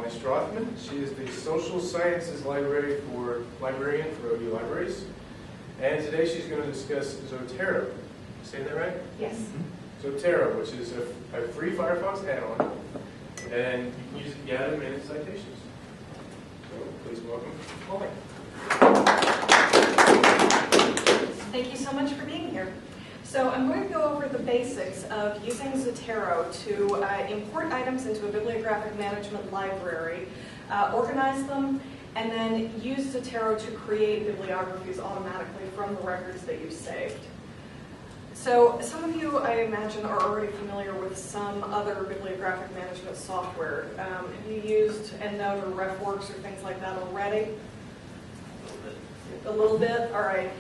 Strothman. She is the Social Sciences librarian for OU Libraries. And today she's going to discuss Zotero. Say that right? Yes. Zotero, which is a free Firefox add-on, and you can use it to gather minute citations. So please welcome Molly. Thank you so much for being here. So I'm going to go over the basics of using Zotero to import items into a bibliographic management library, organize them, and then use Zotero to create bibliographies automatically from the records that you've saved. So some of you, I imagine, are already familiar with some other bibliographic management software. Have you used EndNote or RefWorks or things like that already? A little bit? All right.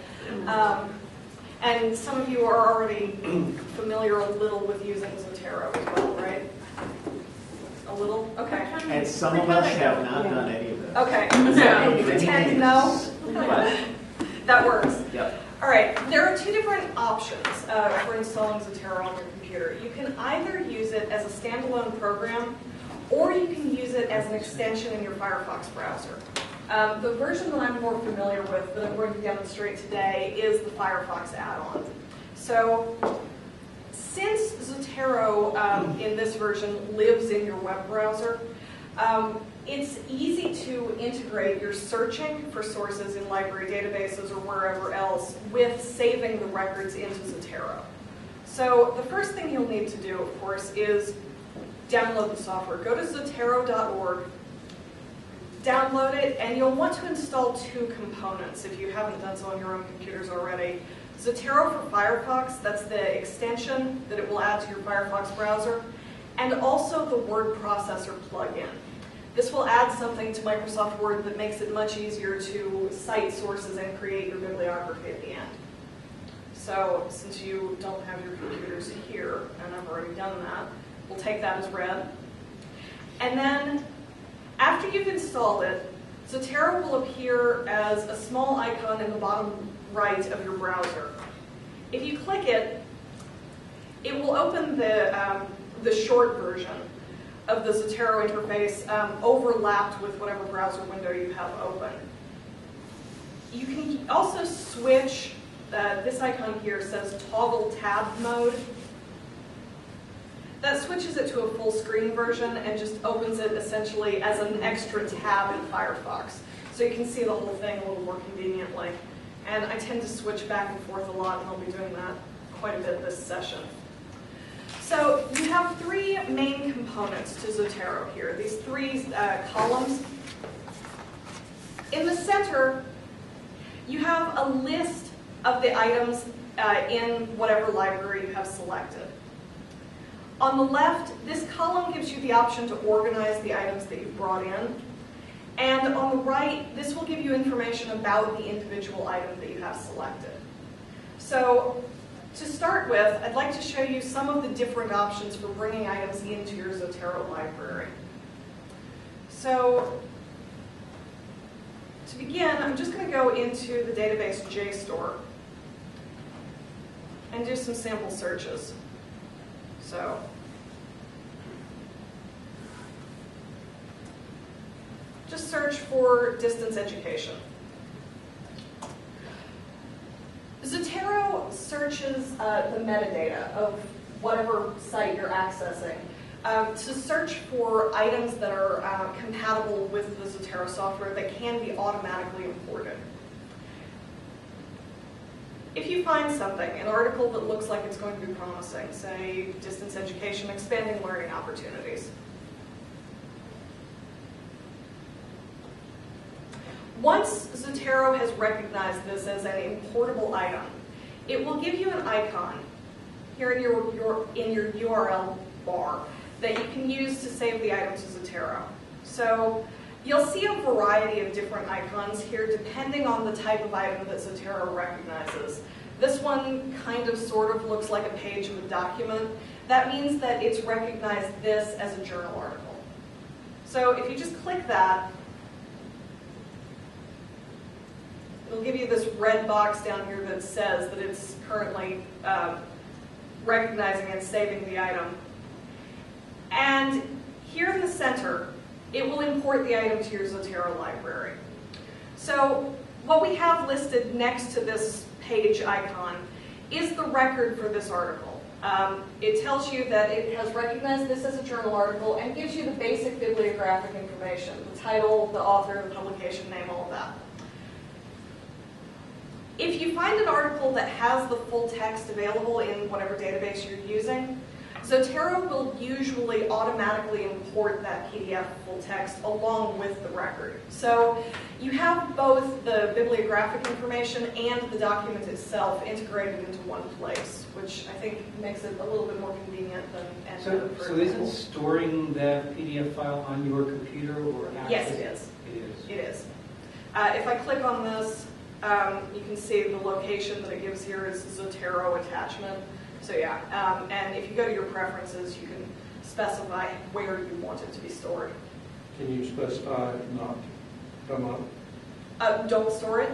And some of you are already familiar a little with using Zotero as well, right? A little? Okay. And some of us have not done any of this. Okay. So pretend no? That works. Yep. All right. There are two different options for installing Zotero on your computer. You can either use it as a standalone program, or you can use it as an extension in your Firefox browser. The version that I'm more familiar with, that I'm going to demonstrate today, is the Firefox add-on. So, since Zotero in this version lives in your web browser, it's easy to integrate your searching for sources in library databases or wherever else with saving the records into Zotero. So, the first thing you'll need to do, of course, is download the software. Go to zotero.org. Download it, and you'll want to install two components if you haven't done so on your own computers already. Zotero for Firefox, that's the extension that it will add to your Firefox browser, and also the word processor plugin. This will add something to Microsoft Word that makes it much easier to cite sources and create your bibliography at the end. So since you don't have your computers here, and I've already done that, we'll take that as read. And then after you've installed it, Zotero will appear as a small icon in the bottom right of your browser. If you click it, it will open the short version of the Zotero interface overlapped with whatever browser window you have open. You can also switch, this icon here says toggle tab mode. That switches it to a full screen version and just opens it essentially as an extra tab in Firefox. So you can see the whole thing a little more conveniently. And I tend to switch back and forth a lot, and I'll be doing that quite a bit this session. So you have three main components to Zotero here, these three columns. In the center, you have a list of the items in whatever library you have selected. On the left, this column gives you the option to organize the items that you've brought in. And on the right, this will give you information about the individual item that you have selected. So, to start with, I'd like to show you some of the different options for bringing items into your Zotero library. So, to begin, I'm just going to go into the database JSTOR and do some sample searches. So, just search for distance education. Zotero searches the metadata of whatever site you're accessing to search for items that are compatible with the Zotero software that can be automatically imported. If you find something, an article that looks like it's going to be promising, say distance education, expanding learning opportunities, once Zotero has recognized this as an importable item, it will give you an icon here in your URL bar that you can use to save the item to Zotero. So you'll see a variety of different icons here depending on the type of item that Zotero recognizes. This one kind of sort of looks like a page of a document. That means that it's recognized this as a journal article. So if you just click that, it'll give you this red box down here that says that it's currently recognizing and saving the item. And here in the center, it will import the item to your Zotero library. So what we have listed next to this page icon is the record for this article. It tells you that it has recognized this as a journal article and gives you the basic bibliographic information, the title, the author, the publication name, all of that. If you find an article that has the full text available in whatever database you're using, Zotero will usually automatically import that PDF full text along with the record. So you have both the bibliographic information and the document itself integrated into one place, which I think makes it a little bit more convenient than So is it storing that PDF file on your computer or access? Yes, it is. It is. It is. If I click on this, you can see the location that it gives here is Zotero attachment. So yeah, and if you go to your preferences, you can specify where you want it to be stored. Can you specify not come up? Don't store it?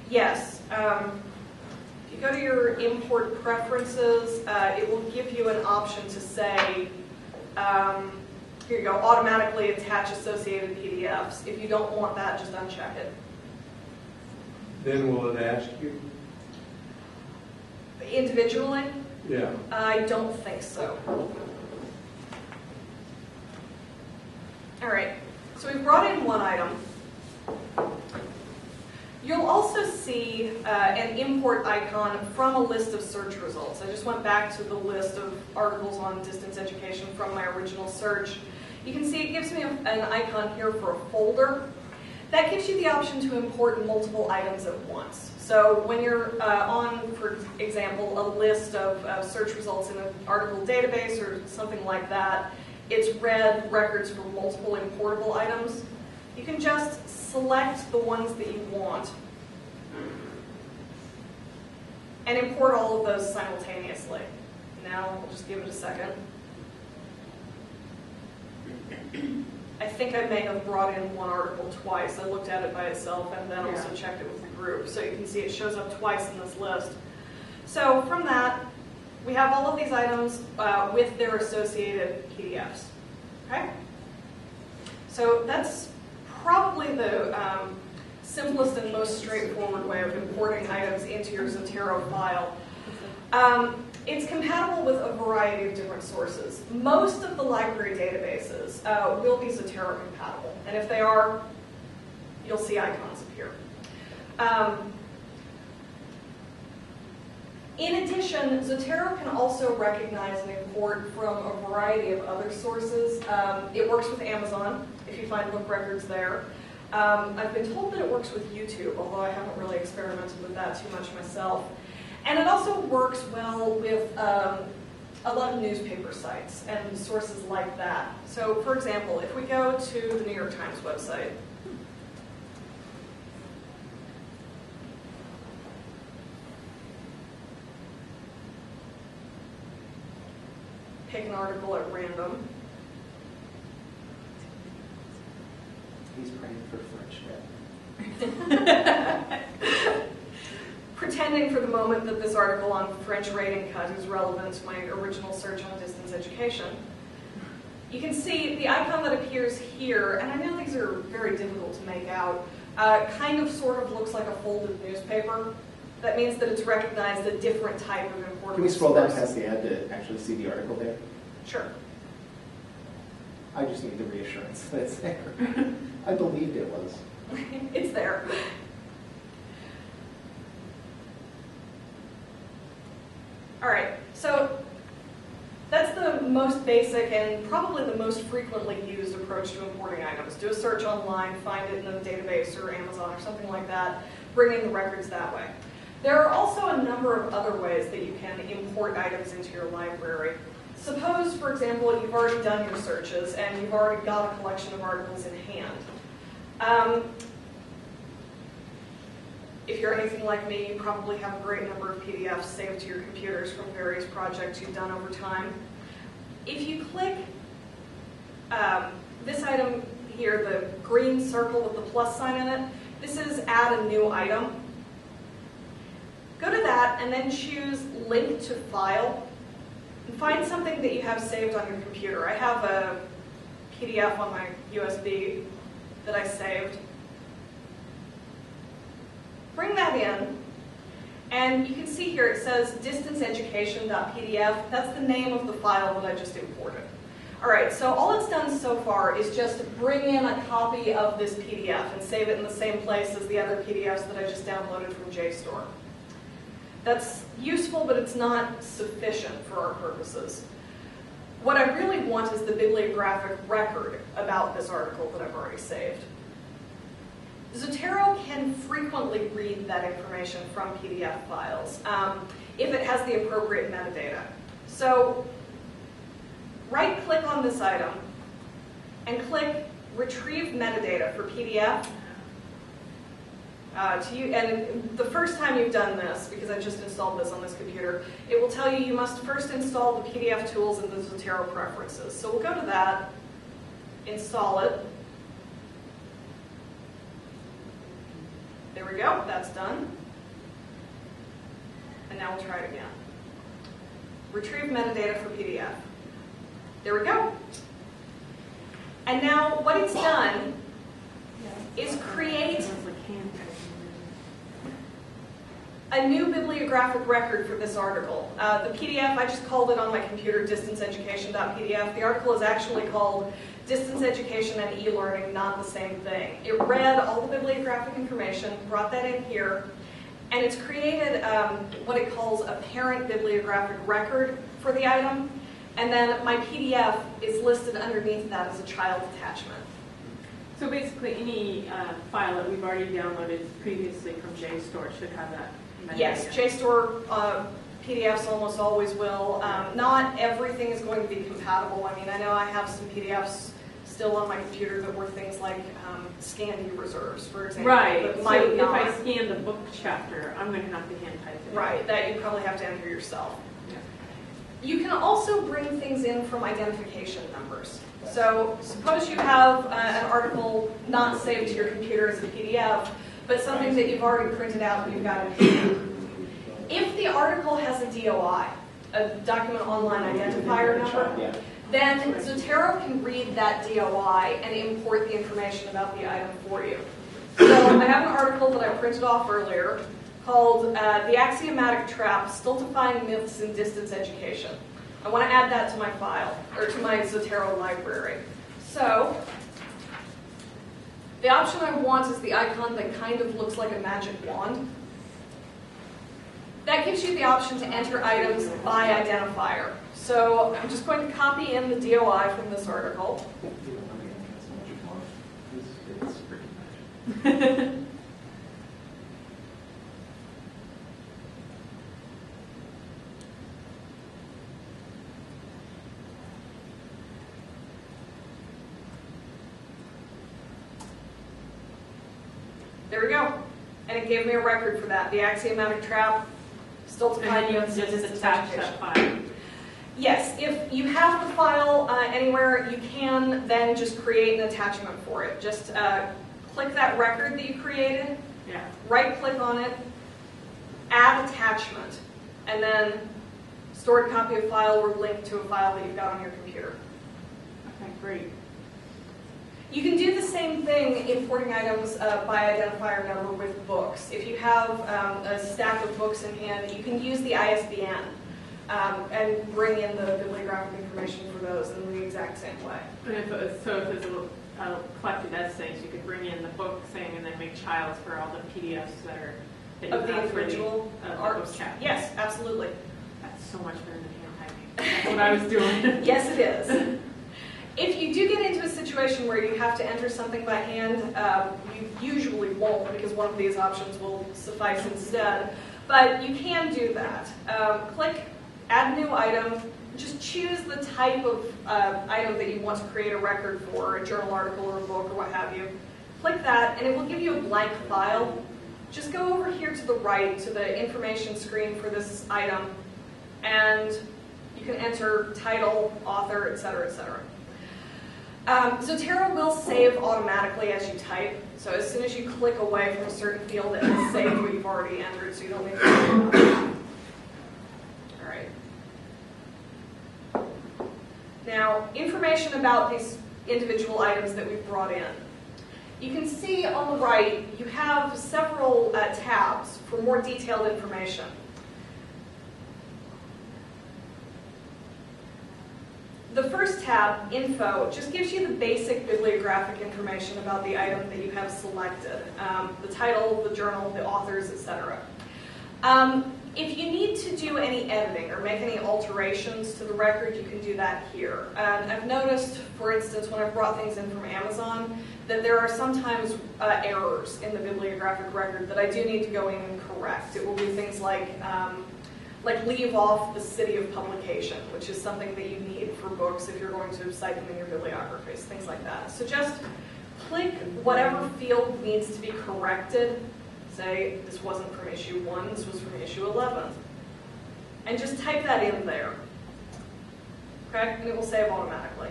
Yes. If you go to your import preferences, it will give you an option to say, here you go, automatically attach associated PDFs. If you don't want that, just uncheck it. Then will it ask you? Individually? Yeah. I don't think so. All right, so we've brought in one item. You'll also see an import icon from a list of search results. I just went back to the list of articles on distance education from my original search. You can see it gives me an icon here for a folder. That gives you the option to import multiple items at once. So when you're on, for example, a list of search results in an article database or something like that, it's read records for multiple importable items. You can just select the ones that you want and import all of those simultaneously. Now, we'll just give it a second. I think I may have brought in one article twice. I looked at it by itself and then also checked it with the group. So you can see it shows up twice in this list. So from that, we have all of these items with their associated PDFs. Okay? So that's probably the simplest and most straightforward way of importing items into your Zotero file. It's compatible with a variety of different sources. Most of the library databases will be Zotero compatible, and if they are, you'll see icons appear. In addition, Zotero can also recognize and import from a variety of other sources. It works with Amazon, if you find book records there. I've been told that it works with YouTube, although I haven't really experimented with that too much myself. And it also works well with a lot of newspaper sites and sources like that. So, for example, if we go to the New York Times website, pick an article at random. He's praying for French death. Pretending for the moment that this article on French rating cut is relevant to my original search on distance education. You can see the icon that appears here, and I know these are very difficult to make out, kind of sort of looks like a folded newspaper. That means that it's recognized a different type of important Can we scroll down source. past the ad to actually see the article there? Sure. I just need the reassurance that it's there. I believed it was. It's there. All right, so that's the most basic and probably the most frequently used approach to importing items. Do a search online, find it in a database or Amazon or something like that, bring in the records that way. There are also a number of other ways that you can import items into your library. Suppose, for example, you've already done your searches and you've already got a collection of articles in hand. If you're anything like me, you probably have a great number of PDFs saved to your computers from various projects you've done over time. If you click this item here, the green circle with the plus sign in it, this is add a new item. Go to that and then choose link to file and find something that you have saved on your computer. I have a PDF on my USB that I saved. Bring that in, and you can see here it says distanceeducation.pdf. That's the name of the file that I just imported. All right, so all it's done so far is just bring in a copy of this PDF and save it in the same place as the other PDFs that I just downloaded from JSTOR. That's useful, but it's not sufficient for our purposes. What I really want is the bibliographic record about this article that I've already saved. Zotero can frequently read that information from PDF files if it has the appropriate metadata. So right-click on this item and click Retrieve Metadata for PDF. And the first time you've done this, because I just installed this on this computer, it will tell you you must first install the PDF tools in the Zotero preferences. So we'll go to that, install it. There we go, that's done. And now we'll try it again. Retrieve metadata for PDF. There we go. And now what it's done is create a new bibliographic record for this article. The PDF, I just called it on my computer distanceeducation.pdf. The article is actually called Distance Education and E-Learning, not the same thing. It read all the bibliographic information, brought that in here, and it's created what it calls a parent bibliographic record for the item, and then my PDF is listed underneath that as a child attachment. So basically any file that we've already downloaded previously from JSTOR should have that metadata. Yes, JSTOR PDFs almost always will. Not everything is going to be compatible. I mean, I know I have some PDFs still on my computer that were things like Scandi reserves, for example. Right, But so might if not. I scan the book chapter, I'm going to have to hand type it. Right, that you probably have to enter yourself. Yeah. You can also bring things in from identification numbers. So suppose you have an article not saved to your computer as a PDF, but something that you've already printed out and you've got in hand. If the article has a DOI, a document online identifier number, then Zotero can read that DOI and import the information about the item for you. So I have an article that I printed off earlier called The Axiomatic Trap, Stultifying Myths in Distance Education. I want to add that to my file, or to my Zotero library. So the option I want is the icon that kind of looks like a magic wand. That gives you the option to enter items by identifier. So I'm just going to copy in the DOI from this article. There we go. And it gave me a record for that. The Axiomatic Trap, Stultifying And then Myths you in just Distance attach Education. that file. Yes, if you have the file anywhere, you can then just create an attachment for it. Just click that record that you created, Yeah. right-click on it, add attachment, and then stored copy of file or link to a file that you've got on your computer. Okay, great. You can do the same thing importing items by identifier number with books. If you have a stack of books in hand, you can use the ISBN and bring in the bibliographic information for those in the exact same way. And if it was, so if it's collected essays, you could bring in the book thing and then make childs for all the PDFs that you Of the have for individual book arts. chapters. Yes, absolutely. That's so much better than hand typing. That's what I was doing. Yes, it is. If you do get into a situation where you have to enter something by hand, you usually won't because one of these options will suffice instead. But you can do that. Click Add New Item. Just choose the type of item that you want to create a record for, a journal article or a book or what have you. Click that and it will give you a blank file. Just go over here to the right to the information screen for this item and you can enter title, author, etc., etc. Zotero will save automatically as you type. So as soon as you click away from a certain field, it will save what you've already entered, so you don't need to worry about it. All right. Now, information about these individual items that we've brought in. You can see on the right, you have several tabs for more detailed information. The first tab, Info, just gives you the basic bibliographic information about the item that you have selected. The title, the journal, the authors, etc. If you need to do any editing or make any alterations to the record, you can do that here. I've noticed, for instance, when I've brought things in from Amazon, that there are sometimes errors in the bibliographic record that I do need to go in and correct. It will be things like leave off the city of publication, which is something that you need for books if you're going to cite them in your bibliographies, things like that. So just click whatever field needs to be corrected. Say this wasn't from issue 1, this was from issue 11. And just type that in there. Okay? And it will save automatically.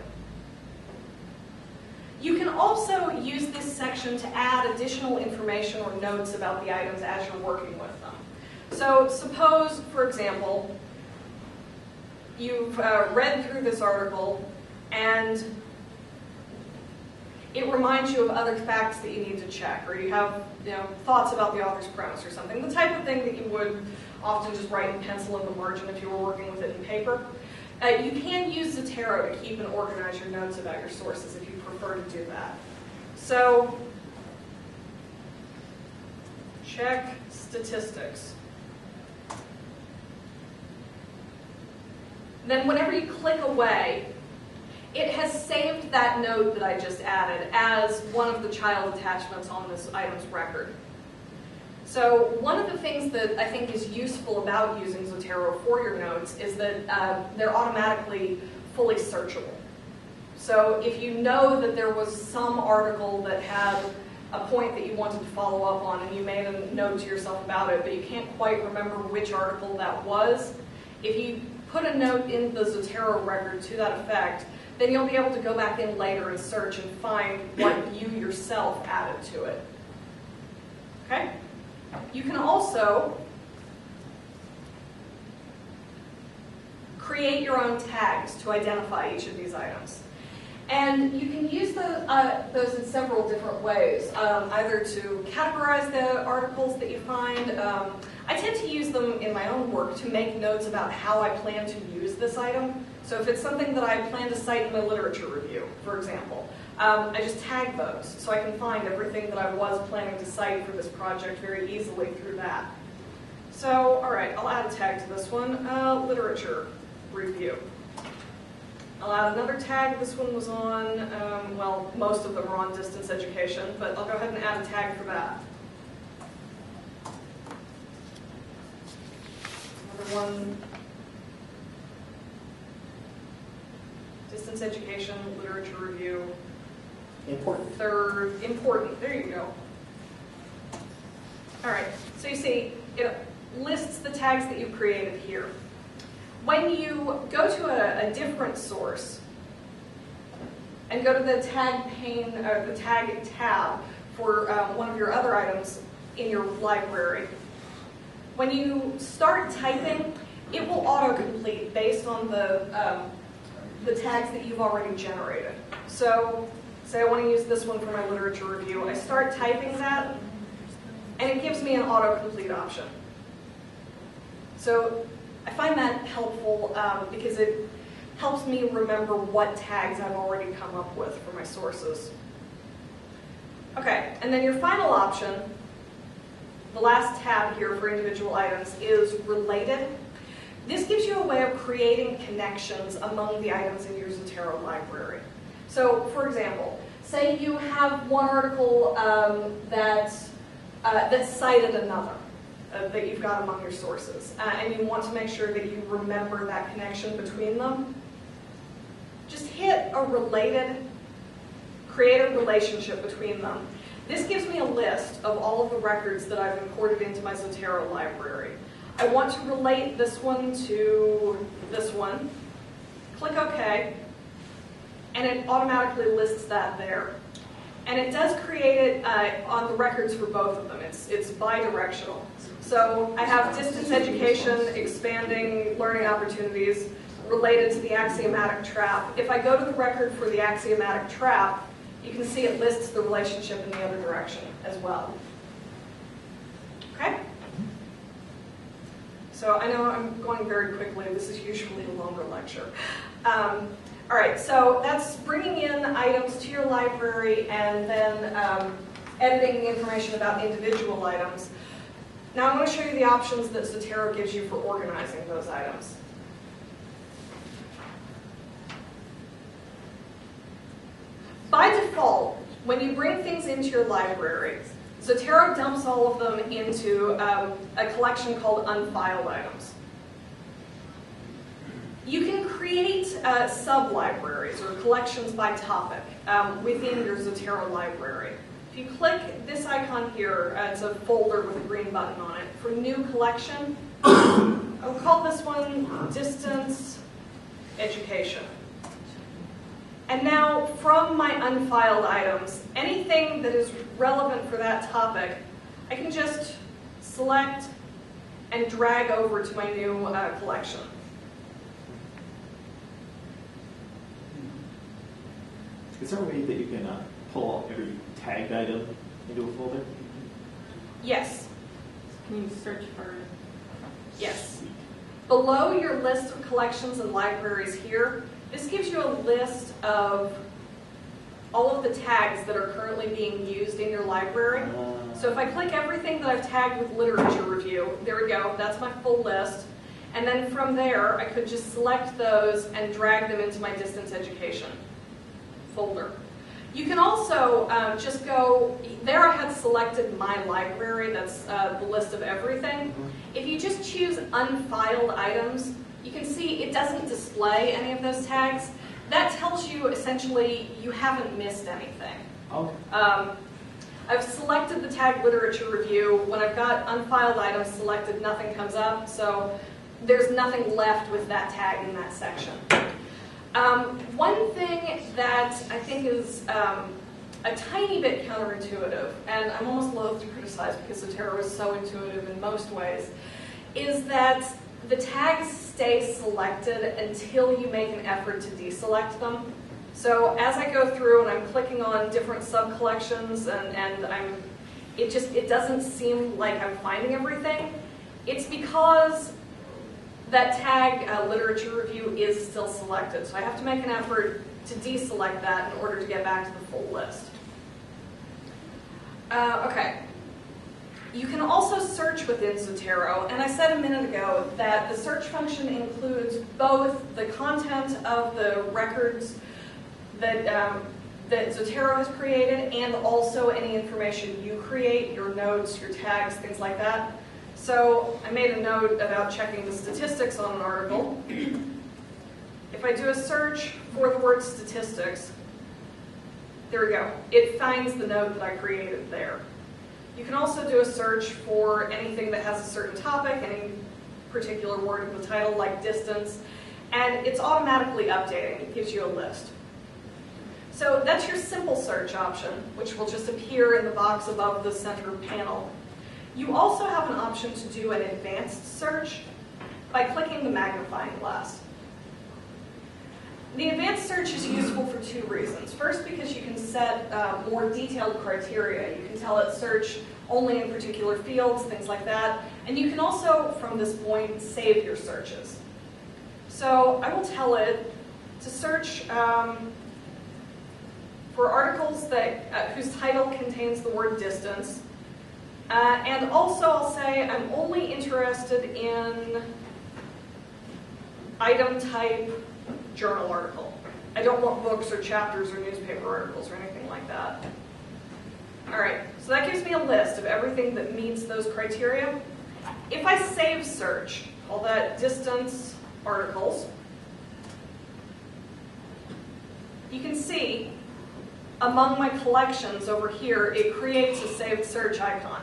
You can also use this section to add additional information or notes about the items as you're working with them. So suppose, for example, you've read through this article and it reminds you of other facts that you need to check, or you have thoughts about the author's premise or something, the type of thing that you would often just write in pencil in the margin if you were working with it in paper. You can use Zotero to keep and organize your notes about your sources if you prefer to do that. So check statistics. Then whenever you click away, it has saved that note that I just added as one of the child attachments on this item's record. So one of the things that I think is useful about using Zotero for your notes is that they're automatically fully searchable. So if you know that there was some article that had a point that you wanted to follow up on and you made a note to yourself about it, but you can't quite remember which article that was, if you put a note in the Zotero record to that effect, then you'll be able to go back in later and search and find what you yourself added to it. Okay? You can also create your own tags to identify each of these items. And you can use those in several different ways, either to categorize the articles that you find. I tend to use them in my own work to make notes about how I plan to use this item. So if it's something that I plan to cite in my literature review, for example, I just tag those so I can find everything that I was planning to cite for this project very easily through that. So, all right, I'll add a tag to this one, literature review. I'll add another tag. This one was on, well, most of them are on distance education, but I'll go ahead and add a tag for that. Another one, distance education, literature review. Important. Third, important. There you go. All right, so you see, it lists the tags that you've created here. When you go to a different source and go to the tag pane, or the tag tab for one of your other items in your library, when you start typing, it will autocomplete based on the tags that you've already generated. So, say I want to use this one for my literature review. I start typing that, and it gives me an autocomplete option. So I find that helpful because it helps me remember what tags I've already come up with for my sources. Okay, and then your final option, the last tab here for individual items, is related. This gives you a way of creating connections among the items in your Zotero library. So, for example, say you have one article that cited another that you've got among your sources, and you want to make sure that you remember that connection between them. Just hit a related, create a relationship between them. This gives me a list of all of the records that I've imported into my Zotero library. I want to relate this one to this one. Click OK, and it automatically lists that there. And it does create it on the records for both of them. It's bi-directional. So I have distance education, expanding learning opportunities related to the axiomatic trap. If I go to the record for the axiomatic trap, you can see it lists the relationship in the other direction as well. Okay? So I know I'm going very quickly. This is usually a longer lecture. All right, so that's bringing in items to your library and then editing the information about individual items. Now I'm going to show you the options that Zotero gives you for organizing those items. By default, when you bring things into your library, Zotero dumps all of them into a collection called unfiled items. You can create sub-libraries or collections by topic within your Zotero library. If you click this icon here, it's a folder with a green button on it. For new collection, I'll call this one Distance Education. And now, from my unfiled items, anything that is relevant for that topic, I can just select and drag over to my new collection. Is there a way that you can pull every tagged item into a folder? Yes. Can you search for? Yes. Below your list of collections and libraries here, this gives you a list of all of the tags that are currently being used in your library. So if I click everything that I've tagged with literature review, there we go, that's my full list. And then from there, I could just select those and drag them into my distance education folder. You can also just go, there I had selected my library, that's the list of everything. If you just choose unfiled items, you can see it doesn't display any of those tags. That tells you essentially you haven't missed anything. Okay. I've selected the tag literature review. When I've got unfiled items selected, nothing comes up, so there's nothing left with that tag in that section. One thing that I think is a tiny bit counterintuitive, and I'm almost loath to criticize because Zotero is so intuitive in most ways, is that the tags stay selected until you make an effort to deselect them. So as I go through and I'm clicking on different sub-collections and it doesn't seem like I'm finding everything, it's because that tag literature review is still selected. So I have to make an effort to deselect that in order to get back to the full list. Okay. You can also search within Zotero, and I said a minute ago that the search function includes both the content of the records that Zotero has created and also any information you create, your notes, your tags, things like that. So I made a note about checking the statistics on an article. If I do a search for the word statistics, there we go. It finds the note that I created there. You can also do a search for anything that has a certain topic, any particular word in the title, like distance, and it's automatically updating. It gives you a list. So that's your simple search option, which will just appear in the box above the center panel. You also have an option to do an advanced search by clicking the magnifying glass. The advanced search is useful for two reasons. First, because you can set more detailed criteria. You can tell it search only in particular fields, things like that. And you can also, from this point, save your searches. So I will tell it to search for articles that whose title contains the word distance. And also I'll say I'm only interested in item type journal article. I don't want books or chapters or newspaper articles or anything like that. All right, so that gives me a list of everything that meets those criteria. If I save search, call that distance articles, you can see among my collections over here, it creates a saved search icon.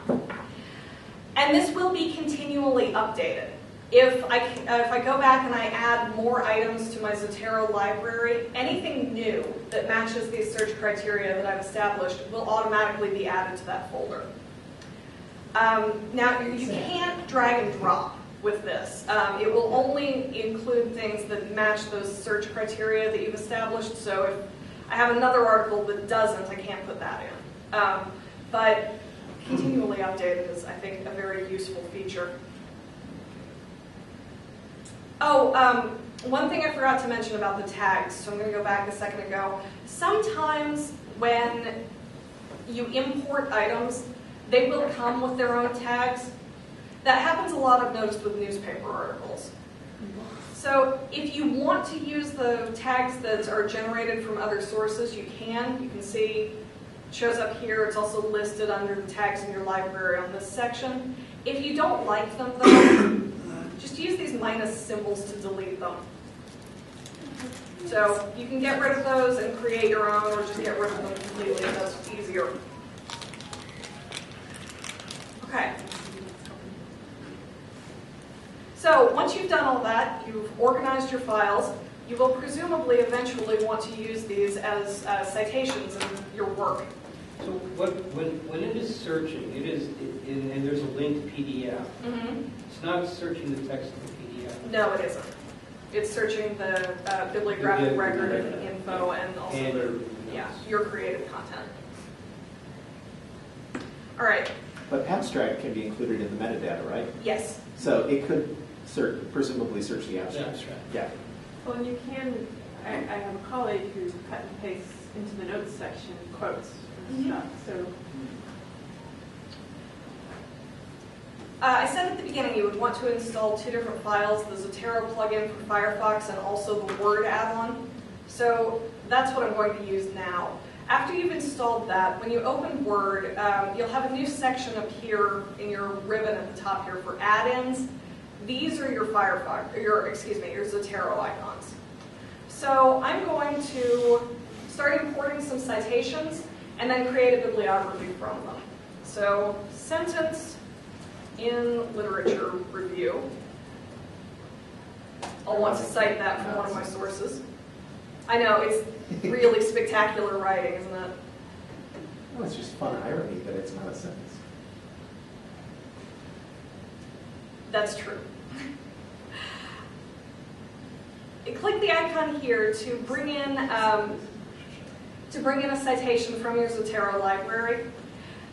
And this will be continually updated. If I go back and I add more items to my Zotero library, anything new that matches these search criteria that I've established will automatically be added to that folder. Now, you can't drag and drop with this. It will only include things that match those search criteria that you've established. So if I have another article that doesn't, I can't put that in. But continually updated is, I think, a very useful feature. Oh, one thing I forgot to mention about the tags, so I'm going to go back a second ago. Sometimes when you import items, they will come with their own tags. That happens a lot, I've noticed, with newspaper articles. So if you want to use the tags that are generated from other sources, you can. You can see it shows up here. It's also listed under the tags in your library on this section. If you don't like them, though, just use these minus symbols to delete them. So you can get rid of those and create your own, or just get rid of them completely. That's easier. Okay. So once you've done all that, you've organized your files, you will presumably eventually want to use these as citations in your work. So when it is searching, it is, and there's a linked PDF. Mm-hmm. It's not searching the text of the PDF. No, it isn't. It's searching the bibliographic record and info and also your creative content. All right. But abstract can be included in the metadata, right? Yes. So it could presumably search the abstract. Abstract. Yeah. Well, and you can, I have a colleague who cut and pastes into the notes section quotes and stuff, so. I said at the beginning you would want to install two different files, the Zotero plugin for Firefox and also the Word add-on. So that's what I'm going to use now. After you've installed that, when you open Word, you'll have a new section up here in your ribbon at the top here for add-ins. These are your Firefox, your Zotero icons. So I'm going to start importing some citations and then create a bibliography from them. So sentence in literature review. I'll want to cite that from one of my sources. I know, it's really spectacular writing, isn't it? Well, it's just fun irony that it's not a sentence. That's true. Click the icon here to bring in a citation from your Zotero library.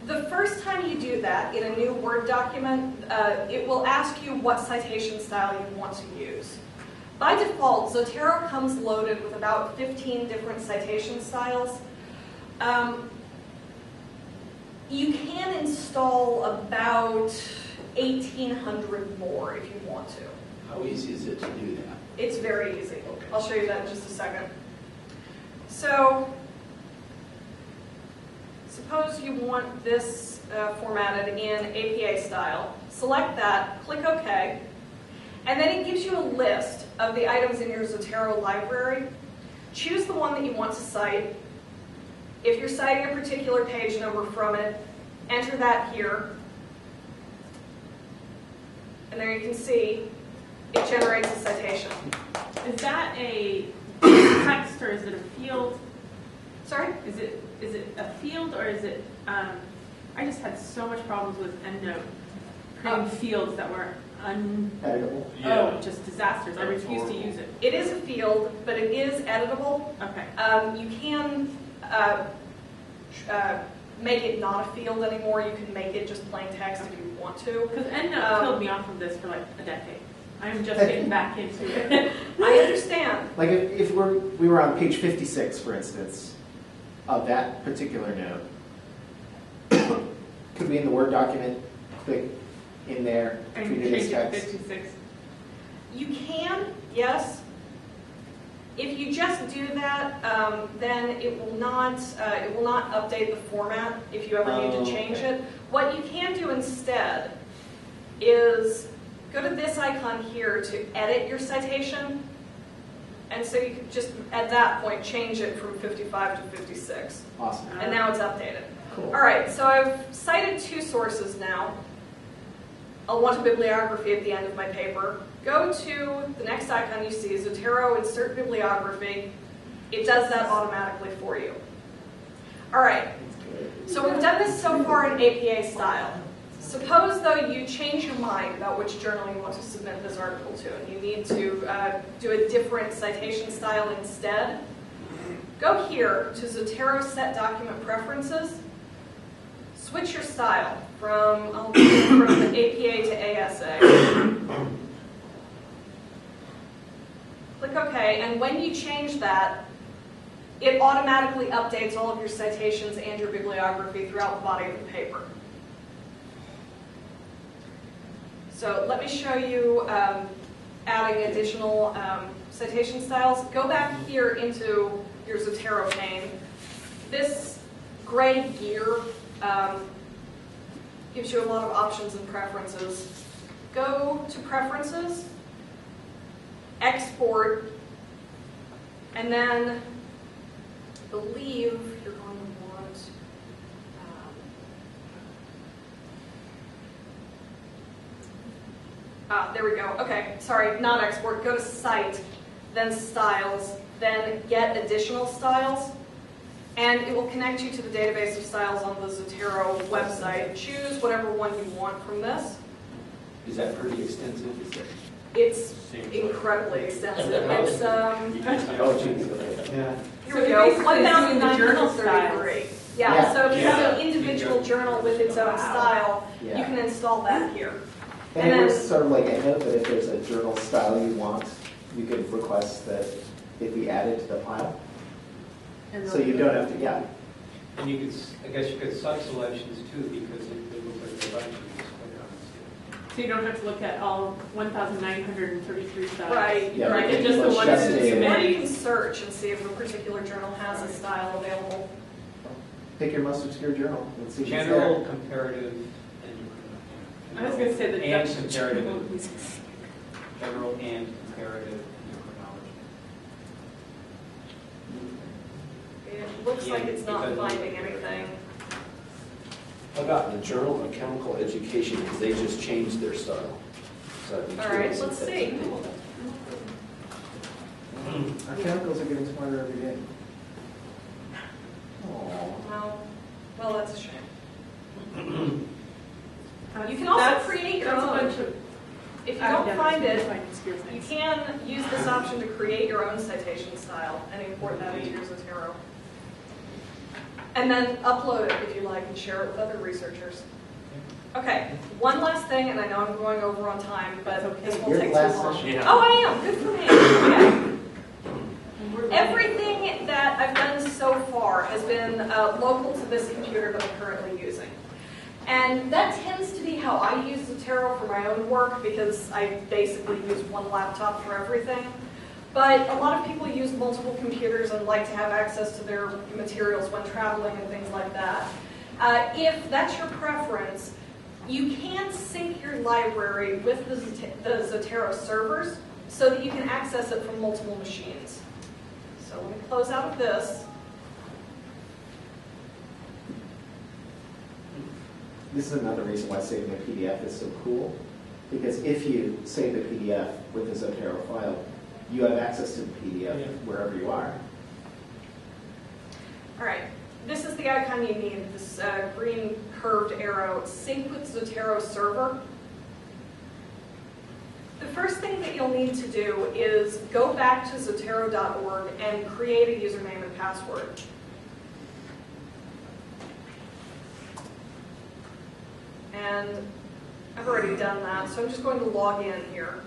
The first time you do that in a new Word document, it will ask you what citation style you want to use. By default, Zotero comes loaded with about 15 different citation styles. You can install about 1,800 more if you want to. How easy is it to do that? It's very easy. I'll show you that in just a second. So, suppose you want this formatted in APA style. Select that, click OK, and then it gives you a list of the items in your Zotero library. Choose the one that you want to cite. If you're citing a particular page number from it, enter that here. And there you can see it generates a citation. Is that a text or is it a field? Sorry? Is it a field or is it, I just had so much problems with EndNote creating fields that were Editable. just disasters. I refuse to use it. It is a field, but it is editable. Okay. You can make it not a field anymore. You can make it just plain text if you want to. Because EndNote killed me off of this for like a decade. I'm just getting back into it. I understand. Like if we were on page 56, for instance, of that particular note, could we in the Word document click in there, And treat it as change it to text? 56. You can, yes. If you just do that, then it will not update the format if you ever need to change it. What you can do instead is go to this icon here to edit your citation. And so you can just, at that point, change it from 55 to 56. Awesome. And now it's updated. Cool. All right, so I've cited two sources now. I'll want a bibliography at the end of my paper. Go to the next icon you see, Zotero, insert bibliography. It does that automatically for you. All right, so we've done this so far in APA style. Suppose, though, you change your mind about which journal you want to submit this article to, and you need to do a different citation style instead. Go here to Zotero Set Document Preferences. Switch your style from APA to ASA. Click OK, and when you change that, it automatically updates all of your citations and your bibliography throughout the body of the paper. So let me show you adding additional citation styles. Go back here into your Zotero pane. This gray gear gives you a lot of options and preferences. Go to Preferences, Export, and then I believe you're going to want there we go. Okay, sorry, not export. Go to Cite, then Styles, then Get Additional Styles, and it will connect you to the database of styles on the Zotero website. Choose whatever one you want from this. Is that pretty extensive? It's incredibly extensive. It's Oh, geez, okay. Yeah. here So we you're go. basically doing the journal 1,933. Yeah. Yeah. So if you Yeah. have an individual journal with its own style, Yeah. you can install that here. And And it was then- sort of like EndNote, but if there's a journal style you want, you could request that it be added to the file. So you don't have to, yeah. And you could, I guess you could sub-selections too, because it looks like a bunch of these. So you don't have to look at all 1,933 styles. Right. Yeah, Right, you and can just the ones just that say- too Or you many. can search and see if a particular journal has a style available. Pick your most obscure journal and see if it's there. General, comparative, and I was going to say the and Dutch comparative, journal. general and comparative endocrinology. It looks like it's not finding anything. How about the Journal of Chemical Education, because they just changed their style. So I'd be All right, curious if let's that's see. a- Our chemicals are getting smarter every day. Oh. No. Well, that's a shame. That's- You can also that's- create your that's a own. bunch of If you don't find it, obscure you things. can use this option to create your own citation style and import that into your Zotero. And then upload it if you like and share it with other researchers. Okay, one last thing, and I know I'm going over on time, but this will Your take too last long. session. Oh, I am. Good for me. Okay. Everything that I've done so far has been local to this computer that I'm currently using. And that tends to be how I use Zotero for my own work because I basically use one laptop for everything. But a lot of people use multiple computers and like to have access to their materials when traveling and things like that. If that's your preference, you can sync your library with the Zotero servers so that you can access it from multiple machines. So let me close out of this. This is another reason why saving a PDF is so cool, because if you save the PDF with a Zotero file, you have access to the PDF wherever you are. All right, this is the icon you need, this green curved arrow, sync with Zotero server. The first thing that you'll need to do is go back to Zotero.org and create a username and password. And I've already done that, so I'm just going to log in here.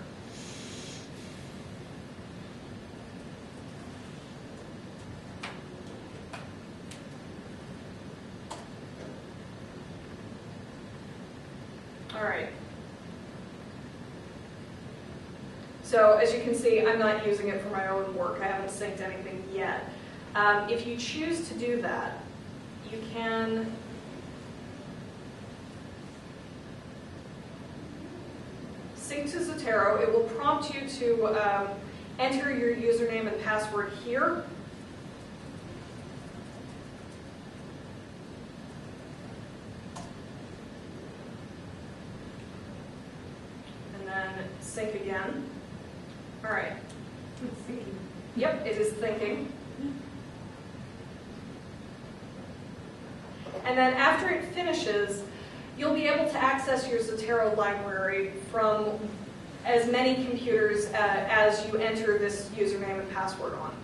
All right. So as you can see, I'm not using it for my own work. I haven't synced anything yet. If you choose to do that, you can sync to Zotero. It will prompt you to enter your username and password here. sync again. All right. Let's see. Yep, it is thinking. And then after it finishes, you'll be able to access your Zotero library from as many computers as you enter this username and password on.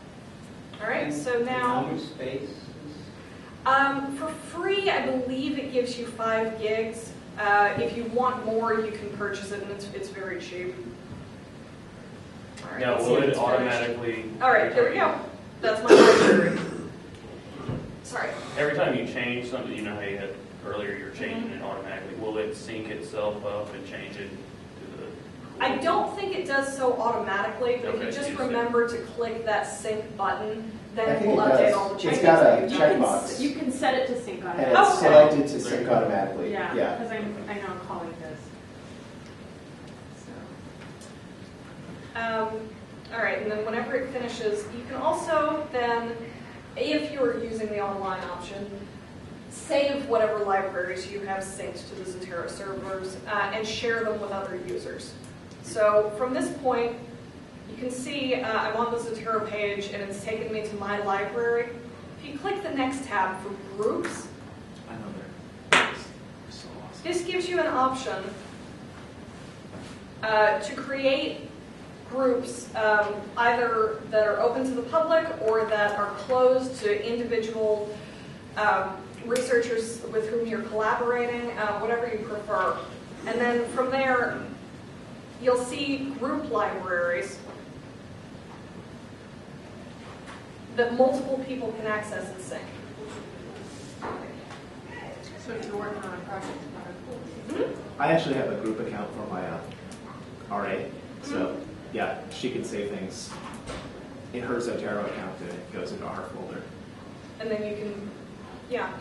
All right, so And how now, much space? for free, I believe it gives you 5 gigs. If you want more, you can purchase it, and it's very cheap. All right, Now, let's will see if it it's finished. automatically? All right, there we go. That's my library. Sorry. Every time you change something, you know how you had earlier, you're changing it automatically. Will it sync itself up and change it to the? I don't think it does so automatically, but if Okay, you just you said- remember to click that sync button, I then it think will it update does. all the It's changes. got a that you've done. checkbox. You can set it to sync And automatically. it's Okay. selected to sync automatically. Yeah, Yeah. because I know a colleague does. So. All right, and then whenever it finishes, you can also then, if you're using the online option, save whatever libraries you have synced to the Zotero servers and share them with other users. So from this point, you can see I'm on the Zotero page and it's taken me to my library. If you click the next tab for groups, I know they're so awesome. this gives you an option to create groups either that are open to the public or that are closed to individual researchers with whom you're collaborating, whatever you prefer. And then from there, you'll see group libraries that multiple people can access and sync. So if you're working on a project, I actually have a group account for my RA, so yeah, she can save things in her Zotero account and it goes into our folder. And then you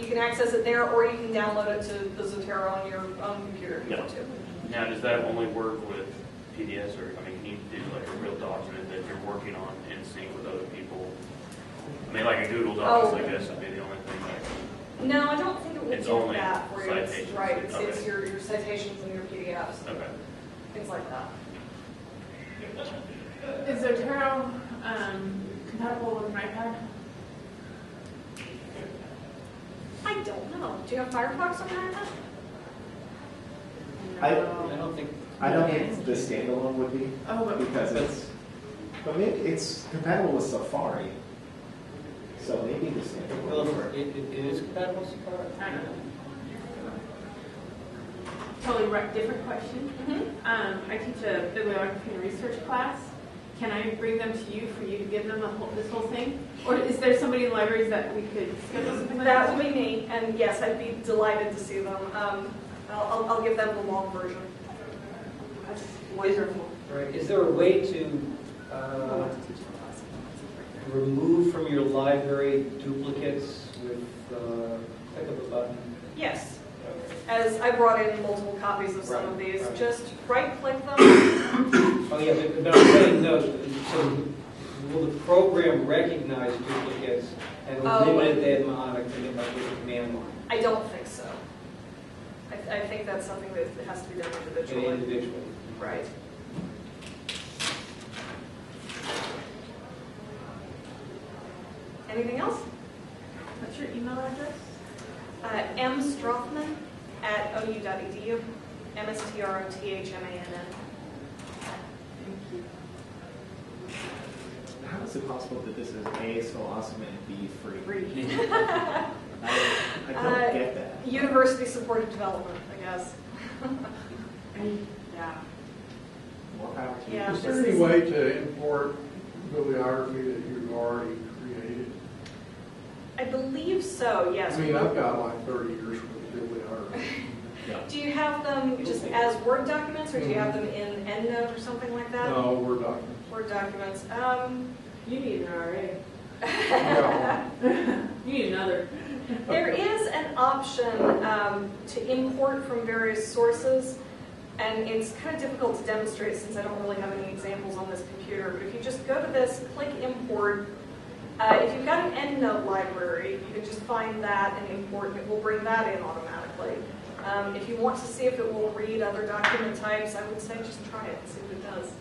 can access it there, or you can download it to the Zotero on your own computer if you want to. Now, does that only work with PDFs, or, I mean, can you do like a real document that you're working on in sync with other people? I mean, like a Google Docs, I guess, would be the only thing that, No, I don't think it would It's do only that for you. It's, citations. right, it's Okay. your citations and your PDFs, okay. things like that. is Zotero compatible with an iPad? I don't know. Do you have Firefox on your iPad? I don't think the standalone would be, Oh, but because it's, but maybe it's compatible with Safari. So maybe the standalone Well, would work. it is compatible with Safari? I don't know. Totally different question. I teach a bibliography and research class. Can I bring them to you for you to give them this whole thing? Or is there somebody in the libraries that we could schedule something like That that? would be me, and yes, I'd be delighted to see them. I'll give them the long version. That's wonderful. Right, is there a way to remove from your library duplicates with click of a button? Yes. As I brought in multiple copies of some of Right, these, right. just right-click them. Oh, yeah, but I'm saying, no, so will the program recognize duplicates and eliminate them on a command line? I don't think so. I think that's something that has to be done individually. Individually. Right. Anything else? What's your email address? mstrothman@ou.edu. MSTROTHMANN. Thank you. How is it possible that this is A, so awesome, and B, free? Free. I don't get that. University supported development, I guess. Yeah. More power to you. Yeah. Is there any way to import bibliography that you've already created? I believe so, yes. I mean, I've got like 30 years worth of bibliography. Yeah. Do you have them just as Word documents, or do you have them in EndNote or something like that? No, Word documents. Word documents. You need an RA. Yeah. You need another. There is an option to import from various sources, and it's kind of difficult to demonstrate since I don't really have any examples on this computer, but if you just go to this, click import. If you've got an EndNote library, you can just find that and import, and it will bring that in automatically. If you want to see if it will read other document types, I would say just try it and see what it does.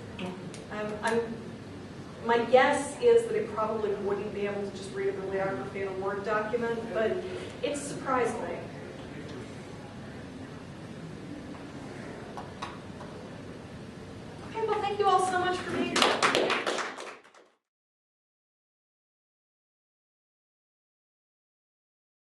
My guess is that it probably wouldn't be able to just read a bibliography in a Word document, but it surprised me.